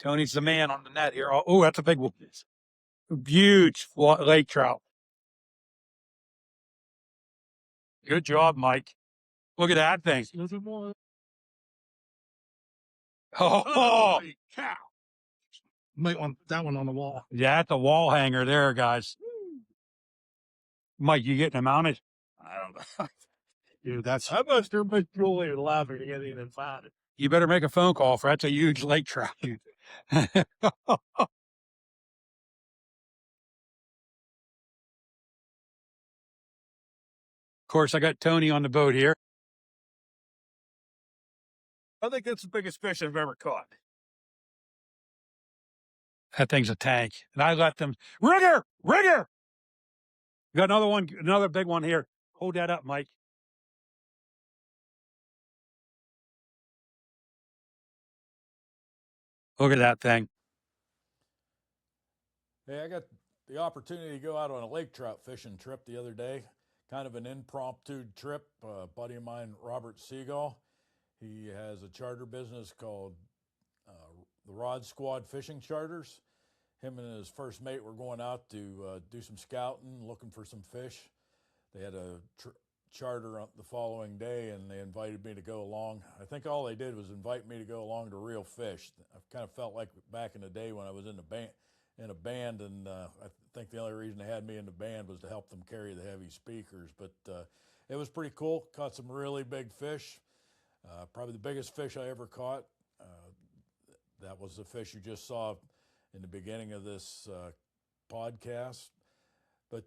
Tony's the man on the net here. Oh, that's a big one. Huge lake trout. Good job, Mike. Look at that thing. Oh, Holy cow. Might want that one on the wall. yeah, that's a wall hanger there, guys. Mike, you getting him mounted? I don't know. Dude, that's how much they're truly laughing to get in and find it. You better make a phone call for that's a huge lake trout. Of course, I got Tony on the boat here. I think that's the biggest fish I've ever caught. That thing's a tank. And I let them rigger. Got another one, another big one here. Hold that up, Mike. Look at that thing. Hey, I got the opportunity to go out on a lake trout fishing trip the other day. Kind of an impromptu trip. A buddy of mine, Robert Seagull, he has a charter business called the Rod Squad Fishing Charters. Him and his first mate were going out to do some scouting, looking for some fish. They had a charter the following day, and they invited me to go along. I think all they did was invite me to go along to reel fish. I kind of felt like back in the day when I was in a band, and I think the only reason they had me in the band was to help them carry the heavy speakers. But it was pretty cool. Caught some really big fish. Probably the biggest fish I ever caught. That was the fish you just saw in the beginning of this podcast. But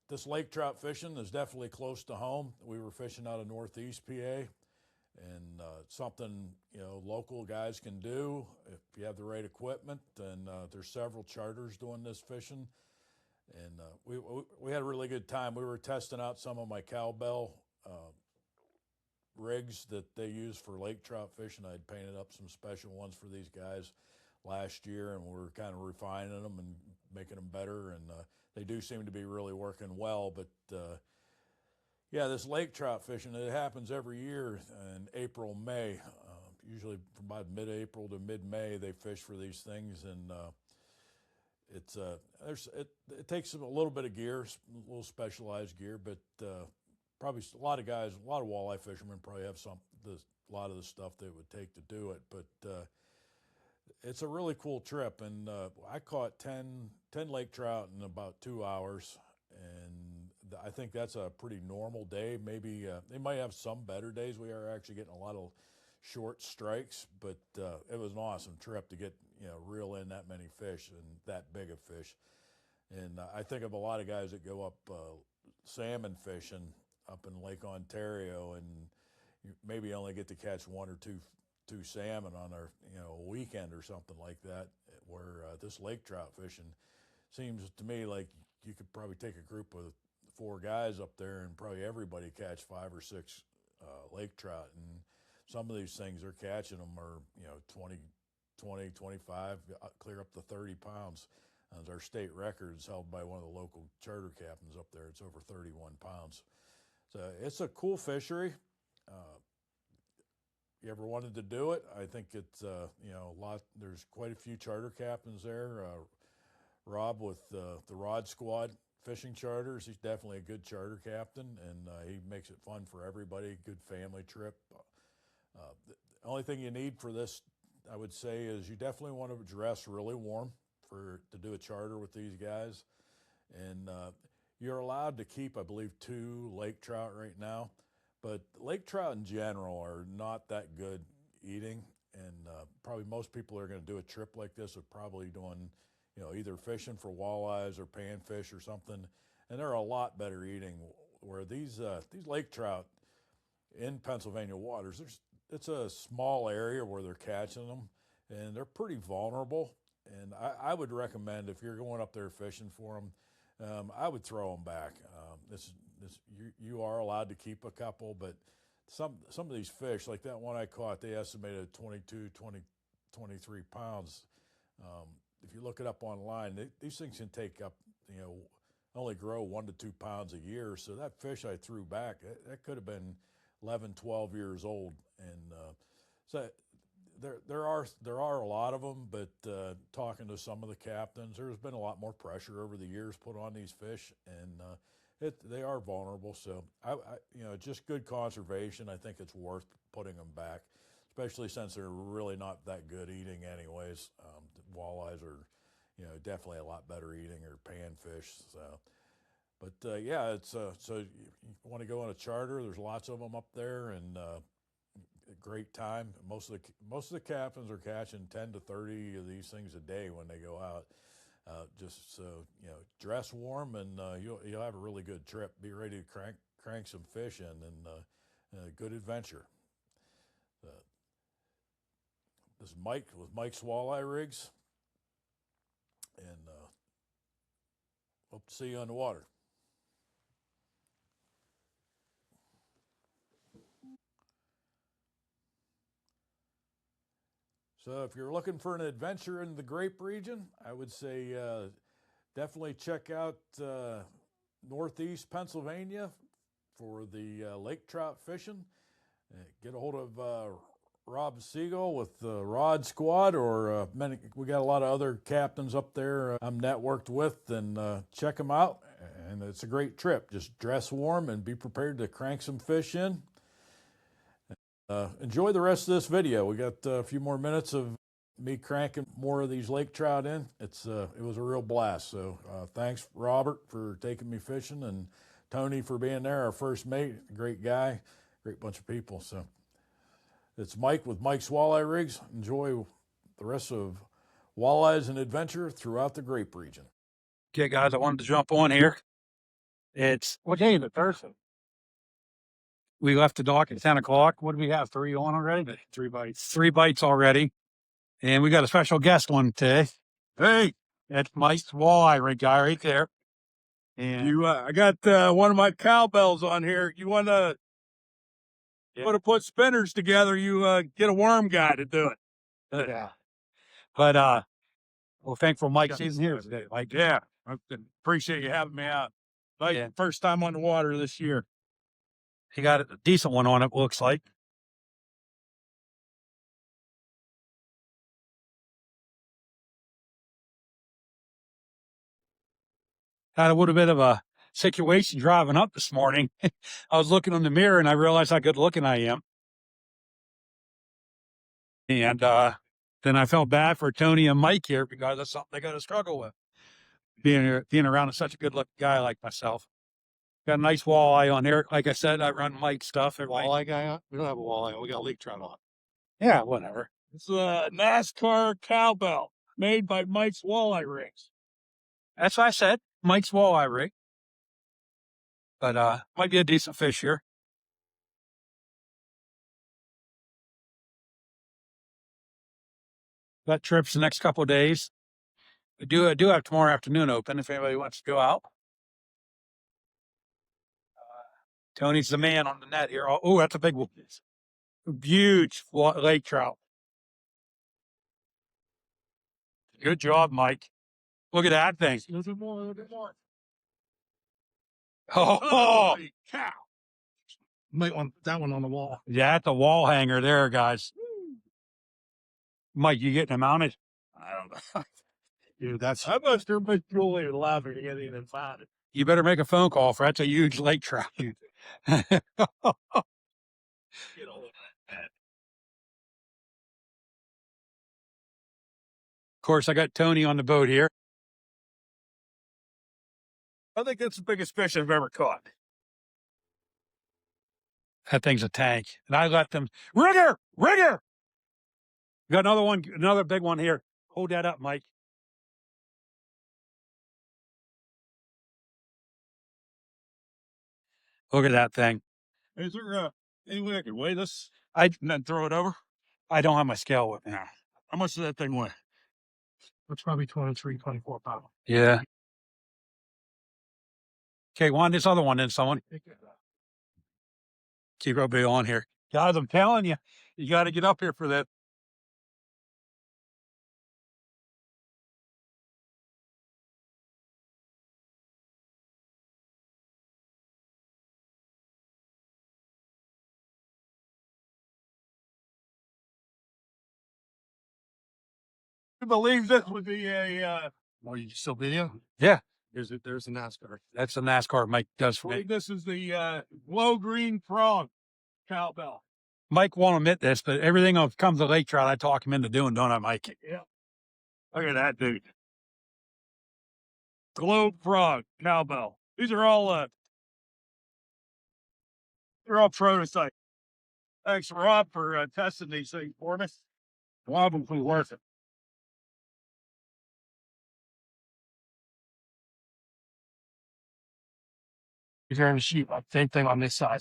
this lake trout fishing is definitely close to home. We were fishing out of Northeast PA, and something local guys can do if you have the right equipment. And there's several charters doing this fishing, and we had a really good time. We were testing out some of my cowbell rigs that they use for lake trout fishing. I'd painted up some special ones for these guys last year, and we're kind of refining them and making them better. And they do seem to be really working well. But yeah, this lake trout fishing, it happens every year in April, May. Usually from about mid-April to mid-May, they fish for these things, and it takes a little bit of gear, a little specialized gear, but probably a lot of guys, a lot of walleye fishermen probably have a lot of the stuff they would take to do it. But it's a really cool trip, and I caught 10 lake trout in about 2 hours, and I think that's a pretty normal day. Maybe they might have some better days. We are actually getting a lot of short strikes, but it was an awesome trip to get reel in that many fish and that big of fish. And I think of a lot of guys that go up salmon fishing up in Lake Ontario, and you maybe only get to catch one or two salmon on a weekend or something like that. Where this lake trout fishing seems to me like you could probably take a group of 4 guys up there and probably everybody catch 5 or 6 lake trout. And some of these things they're catching them are 20, 25, clear up to 30 pounds. Our state record is held by one of the local charter captains up there. It's over 31 pounds. So it's a cool fishery. You ever wanted to do it? I think it's a lot. There's quite a few charter captains there. Rob with the Rod Squad Fishing Charters, he's definitely a good charter captain, and he makes it fun for everybody. Good family trip. The only thing you need for this, I would say, is you definitely want to dress really warm to do a charter with these guys. And you're allowed to keep, I believe, 2 lake trout right now. But lake trout in general are not that good eating. And probably most people are going to do a trip like this are probably doing, either fishing for walleyes or panfish or something. And they're a lot better eating. Where these lake trout in Pennsylvania waters, it's a small area where they're catching them, and they're pretty vulnerable. And I would recommend, if you're going up there fishing for them, I would throw them back. You are allowed to keep a couple, but some of these fish, like that one I caught, they estimated 23 pounds. If you look it up online, these things can take up, only grow 1 to 2 pounds a year. So that fish I threw back, that could have been 11, 12 years old. And so there are a lot of them, but talking to some of the captains, there's been a lot more pressure over the years put on these fish, and they are vulnerable. So just good conservation. I think it's worth putting them back, especially since they're really not that good eating anyways. Walleyes are, definitely a lot better eating, or panfish. So, but yeah, it's so you want to go on a charter. There's lots of them up there, and a great time. Most of the captains are catching 10 to 30 of these things a day when they go out. Just so dress warm, and you'll have a really good trip. Be ready to crank some fish in, and a good adventure. This is Mike with Mike's Walleye Rigs, and hope to see you on the water. So if you're looking for an adventure in the Grape region, I would say definitely check out Northeast Pennsylvania for the lake trout fishing. Get a hold of Rob Siegel with the Rod Squad, or we got a lot of other captains up there I'm networked with, and check them out. And it's a great trip. Just dress warm and be prepared to crank some fish in. Enjoy the rest of this video. We got a few more minutes of me cranking more of these lake trout in. It was a real blast. So thanks, Robert, for taking me fishing, and Tony for being there, our first mate. Great guy, great bunch of people. So it's Mike with Mike's Walleye Rigs. Enjoy the rest of walleyes and adventure throughout the Grape region. Okay, guys, I wanted to jump on here. It's what day is it? Thursday. We left the dock at 10 o'clock. What do we have? 3 on already? 3 bites. 3 bites already. And we got a special guest one today. Hey, that's Mike's Walleye Rig guy right there. And I got one of my cowbells on here. You want to put spinners together? You get a worm guy to do it. yeah. But well, thankful Mike's even here today. Mike, Yeah, I appreciate you having me out. First time on the water this year. he got a decent one on it, looks like. Had a little bit of a situation driving up this morning. I was looking in the mirror and I realized how good looking I am. And then I felt bad for Tony and Mike here, because that's something they got to struggle with. Being around such a good looking guy like myself. Got a nice walleye on there. Like I said, I run Mike's stuff. Walleye guy on? We don't have a walleye. We got a lake trout on. Yeah, whatever. It's a NASCAR cowbell made by Mike's Walleye Rigs. That's what I said. Mike's Walleye Rig. But might be a decent fish here. Got trips the next couple of days. I do have tomorrow afternoon open if anybody wants to go out. Tony's the man on the net here. Oh, that's a big one. Huge lake trout. Good job, Mike. Look at that thing. A little bit more, a little bit more. Oh, Holy cow. Might want that one on the wall. yeah, that's a wall hanger there, guys. Mike, you getting him mounted? I don't know. Dude, I must have been truly laughing to get in and find it. You better make a phone call, for that's a huge lake trout. Of course, I got Tony on the boat here. I think that's the biggest fish I've ever caught. That thing's a tank. And I got them. Rigger! Got another one, another big one here. Hold that up, Mike. Look at that thing. Is there any way I could weigh this? And then throw it over? I don't have my scale with me. How much does that thing weigh? It's probably 23, 24 pounds. Yeah. Okay, want this other one then, someone. Keep everybody on here. Guys, I'm telling you, you got to get up here for that. You believe this would be a, Oh, you still video? Yeah, There's a NASCAR. that's the NASCAR Mike does for me. this is the glow green frog cowbell. Mike won't admit this, but everything that comes to lake trout, I talk him into doing, don't I, Mike? Yeah. Look at that dude. Globe frog cowbell. These are all they're all prototypes. Thanks, Rob, for testing these things for me. Probably worth it. You're hearing the sheep. Same thing on this side.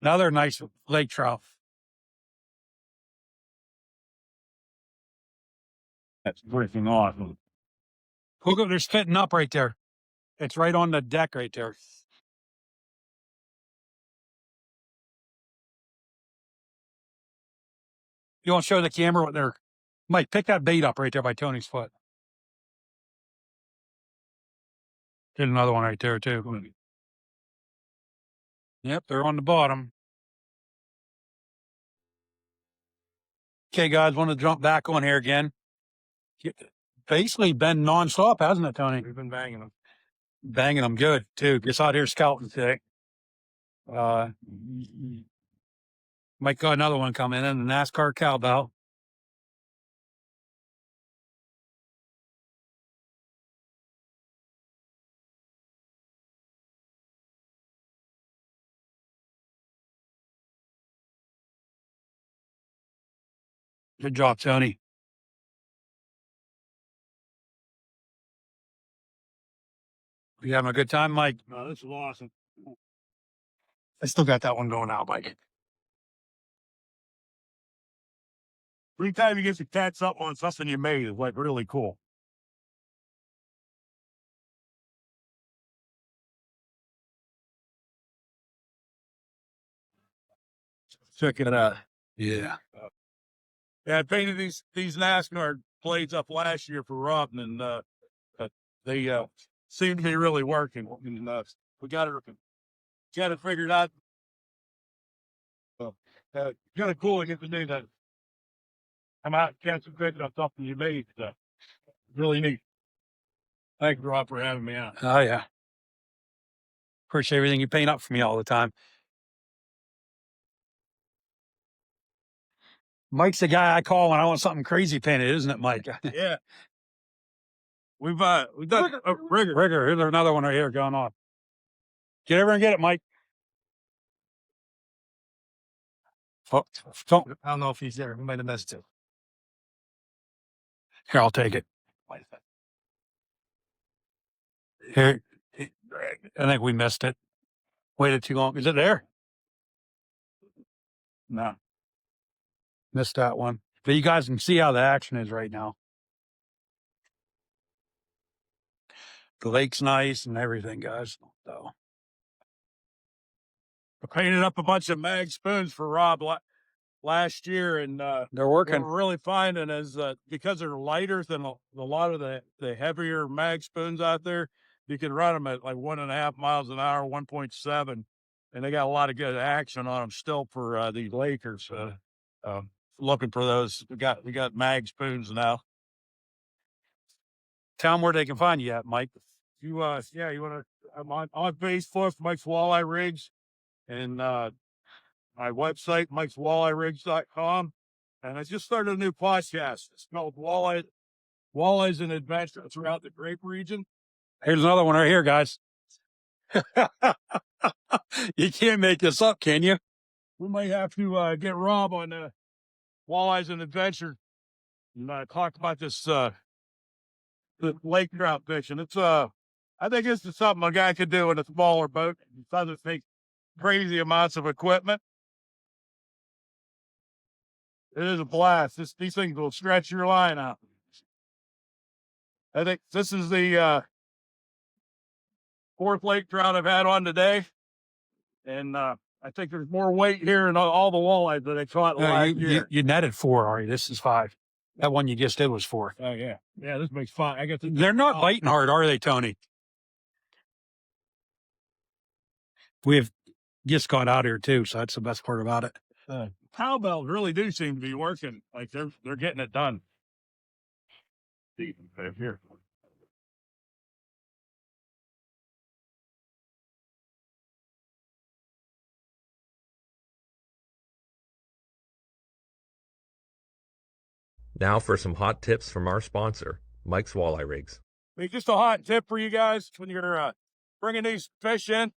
Another nice lake trout. That's freaking awesome. Look, they're spitting up right there. It's right on the deck right there. You want to show the camera what they're... Mike, pick that bait up right there by Tony's foot. Did another one right there, too. Yep, they're on the bottom. Okay, guys, want to jump back on here again. Basically been nonstop, hasn't it, Tony? We've been banging them. Banging them good, too. Just out here scouting today. Mike got another one coming in, the NASCAR cowbell. Good job, Tony. You having a good time, Mike? No, this is awesome. I still got that one going out, Mike. Every time you get your cats up on something you made is like really cool. Check it out. Yeah. Yeah, I painted these NASCAR blades up last year for Rob, and they seem to be really working. And we got it figured out. Kind of cool to get to do that. Come out and catch some fish on something you made. Really neat. Thanks, Rob, for having me out. Oh, yeah. Appreciate everything you paint up for me all the time. Mike's the guy I call when I want something crazy painted, isn't it, Mike? Yeah. We've done rigger. Rigger, here's another one right here going on. Get over and get it, Mike. Don't. I don't know if he's there. We might have missed it. Here, I'll take it. Here, I think we missed it. Waited too long. Is it there? No. Missed that one. But you guys can see how the action is right now. The lake's nice and everything, guys. So I painted up a bunch of mag spoons for Rob last year, and they're what working. we're really finding is because they're lighter than a lot of the heavier mag spoons out there, you can run them at like 1.5 miles an hour, 1.7, and they got a lot of good action on them still for the Lakers. Looking for those. We got mag spoons now. Tell them where they can find you at, Mike. You want to? I'm on Facebook, Mike's Walleye Rigs, and my website, mikeswalleyerigs.com. And I just started a new podcast. It's called Walleyes and Adventure throughout the Grape region. Here's another one right here, guys. You can't make this up, can you? We might have to get Rob on Walleyes and Adventure and talk about this the lake trout fishing. It's I think this is something a guy could do in a smaller boat. It doesn't take crazy amounts of equipment. It is a blast. These things will stretch your line out. I think this is the fourth lake trout I've had on today, and I think there's more weight here in all the walleyes that I caught last year. You netted 4, Ari. This is 5. That one you just did was 4. Oh yeah, this makes 5. I got. They're not biting hard, are they, Tony? We've just got out here too, so that's the best part about it. Cowbells really do seem to be working. Like they're getting it done. See, right here. Now for some hot tips from our sponsor, Mike's Walleye Rigs. I mean, just a hot tip for you guys when you're bringing these fish in.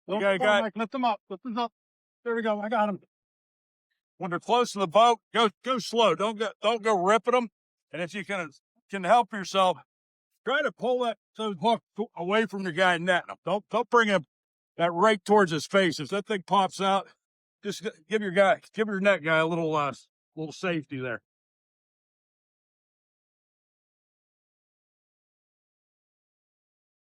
You got Mike, lift them up. Lift them up. There we go. I got them. when they're close to the boat, go slow. Don't go ripping them. And if you can help yourself, try to pull those hook away from the guy netting them. Don't bring him that right towards his face. If that thing pops out, just give your net guy a little safety there.